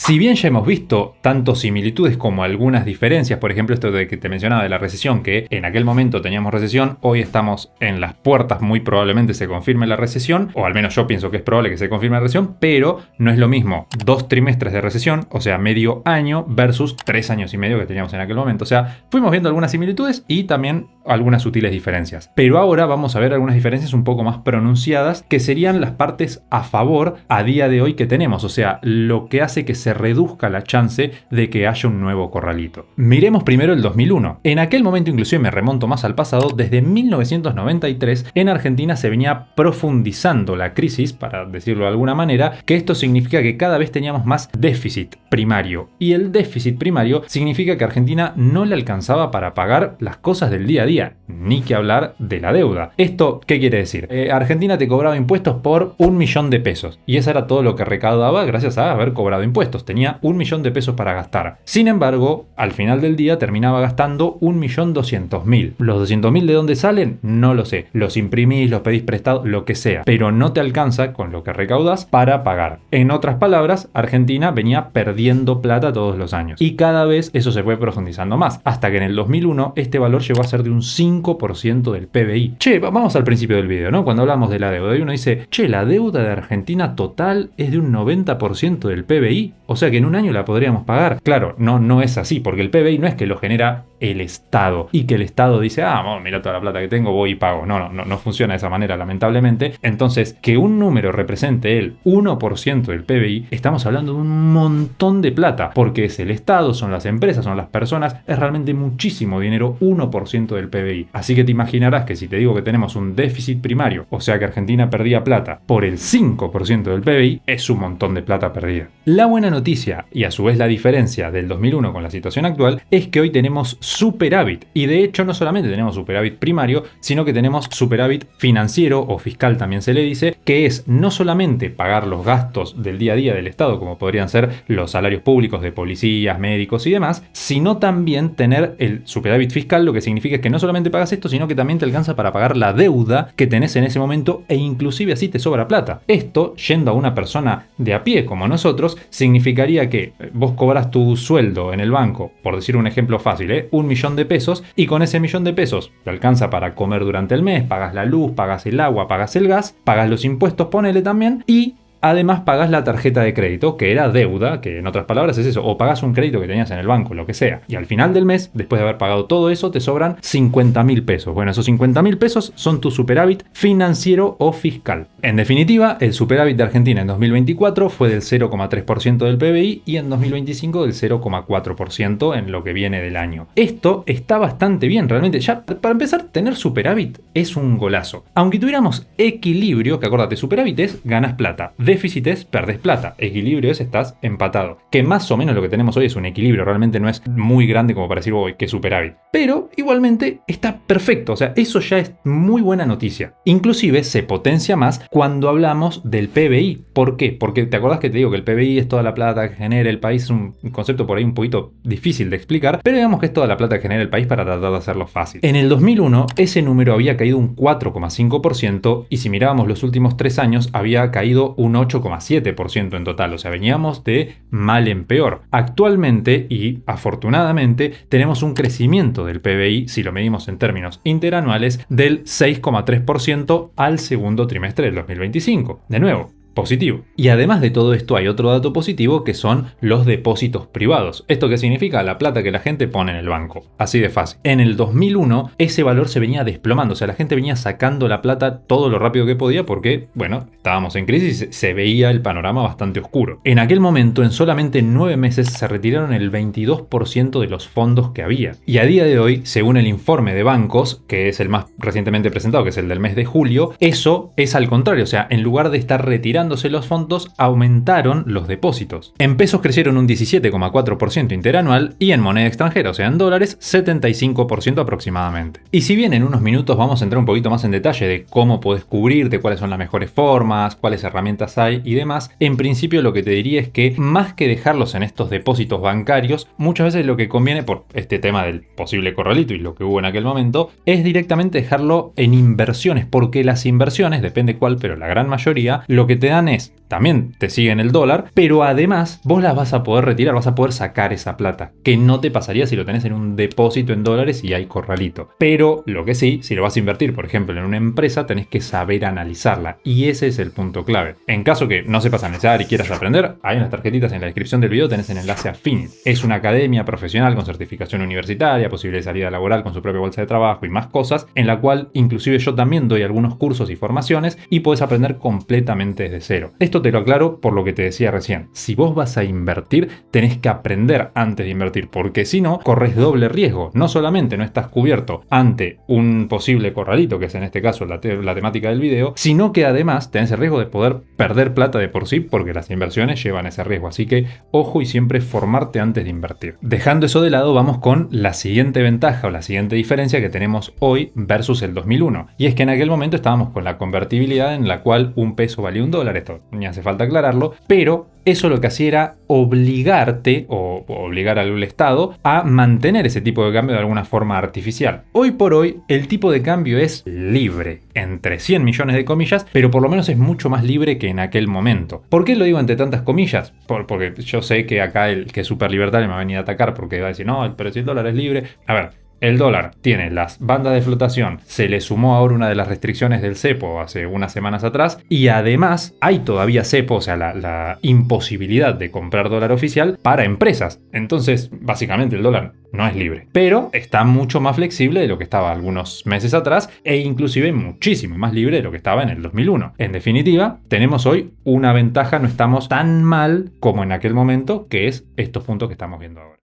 Si bien ya hemos visto tanto similitudes como algunas diferencias, por ejemplo esto de que te mencionaba de la recesión, que en aquel momento teníamos recesión, hoy estamos en las puertas, muy probablemente se confirme la recesión, o al menos yo pienso que es probable que se confirme la recesión, pero no es lo mismo 2 trimestres de recesión, o sea medio año, versus 3 años y medio que teníamos en aquel momento. O sea, fuimos viendo algunas similitudes y también algunas sutiles diferencias. Pero ahora vamos a ver algunas diferencias un poco más pronunciadas, que serían las partes a favor a día de hoy que tenemos, o sea, lo que hace que se reduzca la chance de que haya un nuevo corralito. Miremos primero el 2001. En aquel momento, inclusive me remonto más al pasado, desde 1993 en Argentina se venía profundizando la crisis, para decirlo de alguna manera, que esto significa que cada vez teníamos más déficit primario. Y el déficit primario significa que Argentina no le alcanzaba para pagar las cosas del día a día, ni que hablar de la deuda. ¿Esto qué quiere decir? Argentina te cobraba impuestos por 1 millón de pesos y eso era todo lo que recaudaba gracias a haber cobrado impuestos. Tenía 1 millón de pesos para gastar. Sin embargo, al final del día terminaba gastando 1.200.000. ¿Los 200.000 de dónde salen? No lo sé. Los imprimís, los pedís prestados, lo que sea. Pero no te alcanza con lo que recaudás para pagar. En otras palabras, Argentina venía perdiendo plata todos los años. Y cada vez eso se fue profundizando más. Hasta que en el 2001 este valor llegó a ser de un 5% del PBI. Che, vamos al principio del video, ¿no? Cuando hablamos de la deuda y uno dice, che, la deuda de Argentina total es de un 90% del PBI. O sea que en un año la podríamos pagar. Claro, no es así, porque el PBI no es que lo genera el Estado y que el Estado dice, bueno, mira toda la plata que tengo, voy y pago. No funciona de esa manera, lamentablemente. Entonces, que un número represente el 1% del PBI, estamos hablando de un montón de plata, porque es el Estado, son las empresas, son las personas, es realmente muchísimo dinero, 1% del PBI. Así que te imaginarás que si te digo que tenemos un déficit primario, o sea que Argentina perdía plata por el 5% del PBI, es un montón de plata perdida. La buena noticia, y a su vez la diferencia del 2001 con la situación actual, es que hoy tenemos superávit. Y de hecho no solamente tenemos superávit primario, sino que tenemos superávit financiero o fiscal también se le dice, que es no solamente pagar los gastos del día a día del Estado, como podrían ser los salarios públicos de policías, médicos y demás, sino también tener el superávit fiscal, lo que significa que no solamente pagas esto, sino que también te alcanza para pagar la deuda que tenés en ese momento e inclusive así te sobra plata. Esto, yendo a una persona de a pie como nosotros, significaría que vos cobras tu sueldo en el banco, por decir un ejemplo fácil, 1 millón de pesos, y con ese millón de pesos te alcanza para comer durante el mes, pagas la luz, pagas el agua, pagas el gas, pagas los impuestos, ponele también, y además pagás la tarjeta de crédito, que era deuda, que en otras palabras es eso, o pagás un crédito que tenías en el banco, lo que sea. Y al final del mes, después de haber pagado todo eso, te sobran 50.000 pesos. Bueno, esos 50.000 pesos son tu superávit financiero o fiscal. En definitiva, el superávit de Argentina en 2024 fue del 0,3% del PBI y en 2025 del 0,4% en lo que viene del año. Esto está bastante bien, realmente. Ya, para empezar, tener superávit es un golazo. Aunque tuviéramos equilibrio, que acordate, superávit es ganas plata. Déficit es perdés plata, equilibrio es estás empatado. Que más o menos lo que tenemos hoy es un equilibrio, realmente no es muy grande como para decir que superávit. Pero igualmente está perfecto, o sea, eso ya es muy buena noticia. Inclusive se potencia más cuando hablamos del PBI. ¿Por qué? Porque te acordás que te digo que el PBI es toda la plata que genera el país, es un concepto por ahí un poquito difícil de explicar, pero digamos que es toda la plata que genera el país para tratar de hacerlo fácil. En el 2001 ese número había caído un 4,5% y si mirábamos los últimos 3 años había caído un 8,7% en total, o sea, veníamos de mal en peor. Actualmente y afortunadamente tenemos un crecimiento del PBI, si lo medimos en términos interanuales, del 6,3% al segundo trimestre del 2025. De nuevo, positivo. Y además de todo esto hay otro dato positivo que son los depósitos privados. ¿Esto qué significa? La plata que la gente pone en el banco. Así de fácil. En el 2001 ese valor se venía desplomando, o sea, la gente venía sacando la plata todo lo rápido que podía porque, bueno, estábamos en crisis y se veía el panorama bastante oscuro. En aquel momento, en solamente 9 meses, se retiraron el 22% de los fondos que había. Y a día de hoy, según el informe de bancos, que es el más recientemente presentado, que es el del mes de julio, eso es al contrario, o sea, en lugar de estar retirando los fondos, aumentaron los depósitos. En pesos crecieron un 17,4% interanual y en moneda extranjera, o sea en dólares, 75% aproximadamente. Y si bien en unos minutos vamos a entrar un poquito más en detalle de cómo podés cubrirte, cuáles son las mejores formas, cuáles herramientas hay y demás, en principio lo que te diría es que más que dejarlos en estos depósitos bancarios, muchas veces lo que conviene por este tema del posible corralito y lo que hubo en aquel momento, es directamente dejarlo en inversiones, porque las inversiones, depende cuál, pero la gran mayoría, lo que te dan ANES también te siguen el dólar, pero además vos las vas a poder retirar, vas a poder sacar esa plata, que no te pasaría si lo tenés en un depósito en dólares y hay corralito. Pero lo que sí, si lo vas a invertir, por ejemplo, en una empresa, tenés que saber analizarla, y ese es el punto clave. En caso que no sepas analizar y quieras aprender, hay unas tarjetitas en la descripción del video, tenés el enlace a Finit. Es una academia profesional con certificación universitaria, posibilidad de salida laboral con su propia bolsa de trabajo y más cosas, en la cual inclusive yo también doy algunos cursos y formaciones y podés aprender completamente desde cero. Esto te lo aclaro por lo que te decía recién. Si vos vas a invertir, tenés que aprender antes de invertir, porque si no, corres doble riesgo. No solamente no estás cubierto ante un posible corralito, que es en este caso la temática del video, sino que además tenés el riesgo de poder perder plata de por sí, porque las inversiones llevan ese riesgo. Así que ojo y siempre formarte antes de invertir. Dejando eso de lado, vamos con la siguiente ventaja o la siguiente diferencia que tenemos hoy versus el 2001. Y es que en aquel momento estábamos con la convertibilidad en la cual un peso valía un dólar. Esto ni hace falta aclararlo, pero eso lo que hacía era obligarte o obligar al Estado a mantener ese tipo de cambio de alguna forma artificial. Hoy por hoy el tipo de cambio es libre, entre 100 millones de comillas, pero por lo menos es mucho más libre que en aquel momento. ¿Por qué lo digo entre tantas comillas? Porque yo sé que acá el que es súper libertario me va a venir a atacar porque va a decir, no, pero si el dólar es libre. A ver, el dólar tiene las bandas de flotación, se le sumó ahora una de las restricciones del cepo hace unas semanas atrás y además hay todavía cepo, o sea, la imposibilidad de comprar dólar oficial para empresas. Entonces, básicamente el dólar no es libre, pero está mucho más flexible de lo que estaba algunos meses atrás e inclusive muchísimo más libre de lo que estaba en el 2001. En definitiva, tenemos hoy una ventaja, no estamos tan mal como en aquel momento, que es estos puntos que estamos viendo ahora.